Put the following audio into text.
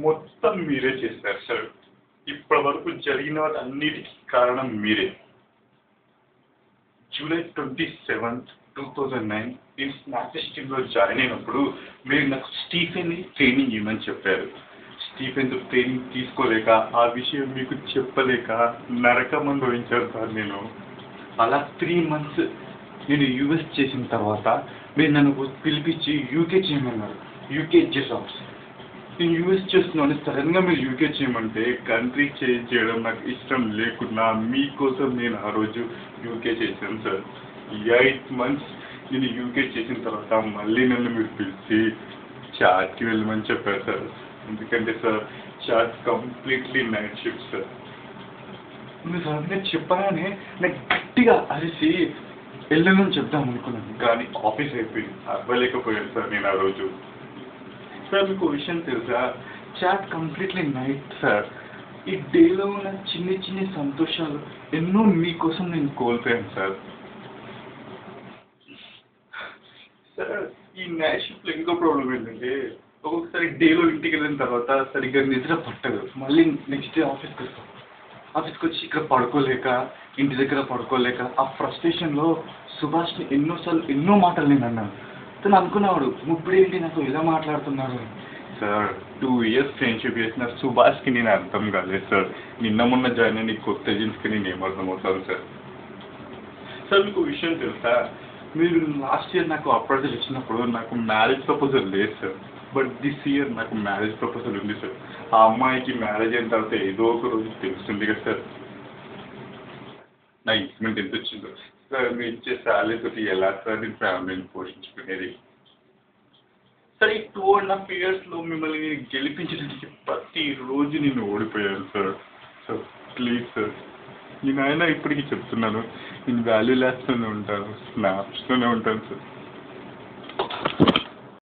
మొత్తం మీరే చేశారు సార్. ఇప్పటి వరకు జరిగిన వాటన్నిటికీ కారణం మీరే. జూలై 27, 2009 నేను స్నాప్చెట్ టీంలో జాయిన్ అయినప్పుడు మీరు నాకు స్టీఫెన్ ట్రైనింగ్ ఇవ్వమని చెప్పారు. స్టీఫెన్తో ట్రైనింగ్ తీసుకోలేక ఆ విషయం మీకు చెప్పలేక నరకం అనుభవించాను సార్ నేను. అలా 3 months నేను యూఎస్ చేసిన తర్వాత మీరు నన్ను పిలిపించి యూకే చేయమన్నారు. యూకే జాబ్స్ నేను యూఎస్ చేస్తున్నాను. సడన్గా మీరు యూకే చేయమంటే కంట్రీ చేంజ్ చేయడం నాకు ఇష్టం లేకున్నా మీకోసం నేను ఆ రోజు యూకే చేశాను సార్. 8 months నేను యూకే చేసిన తర్వాత మళ్ళీ నన్ను మీరు పిలిచి చాట్కి వెళ్ళమని చెప్పారు సార్. ఎందుకంటే సార్ చాట్ కంప్లీట్లీ నైట్ షిఫ్ట్ సార్. మీరు సడన్గా చెప్పగానే నాకు గట్టిగా అరిసి వెళ్ళమని చెప్దాం అనుకున్నాను, కానీ ఆఫీస్ అయిపోయింది, అవ్వలేకపోయాను సార్ నేను ఆ రోజు. సార్ మీకు విషయం తెలుసా, చాట్ కంప్లీట్లీ నైట్ సార్. ఈ డేలో ఉన్న చిన్ని చిన్ని సంతోషాలు ఎన్నో మీకోసం నేను కోల్పోయాను సార్. సార్ ఈ నైట్ షిఫ్ట్లో ఇంకో ప్రాబ్లం ఏంటంటే ఒక్కొక్కసారి డేలో ఇంటికి వెళ్ళిన తర్వాత సరిగ్గా నిద్ర పట్టదు. మళ్ళీ నెక్స్ట్ డే ఆఫీస్కి వస్తాం. ఆఫీస్కి వచ్చి ఇక్కడ పడుకోలేక ఇంటి దగ్గర పడుకోలేక ఆ ఫ్రస్ట్రేషన్లో సుభాష్ని ఎన్నోసార్లు ఎన్నో మాటలు నేను అన్నాను. తను అనుకునేవాడు ఇప్పుడేంటి నాకు ఎలా మాట్లాడుతున్నారు సార్. 2 years ఫ్రెండ్షిప్ చేసిన సుభాష్కి నేను అర్థం కాలేదు సార్. నిన్న మొన్న జాయిన్ అయిన కొత్త ఏజెంట్స్కి నేను ఏమర్థమవుతాను సార్. సార్ మీకు విషయం తెలుసా, మీరు లాస్ట్ ఇయర్ నాకు అప్రైజల్ ఇచ్చినప్పుడు నాకు మ్యారేజ్ ప్రపోజల్ లేదు సార్. బట్ దిస్ ఇయర్ నాకు మ్యారేజ్ ప్రపోజల్ ఉంది సార్. ఆ అమ్మాయికి మ్యారేజ్ అయిన తర్వాత ఏదో ఒక రోజు తెలుస్తుంది కదా సార్ నా ఇంక్రిమెంట్ ఎంత వచ్చిందో. సార్ మీరు ఇచ్చే శాలరీ తోటి ఎలా సార్ నేను ఫ్యామిలీని పోషించుకునేది. సార్ ఈ 2.5 yearsలో మిమ్మల్ని నేను గెలిపించడానికి ప్రతిరోజు నేను ఓడిపోయాను సార్. సార్ ప్లీజ్ సార్, నేను అయినా ఇప్పటికీ చెప్తున్నాను, నేను వాల్యూ ల్యాబ్స్లోనే ఉంటాను, స్నాప్స్లోనే ఉంటాను సార్.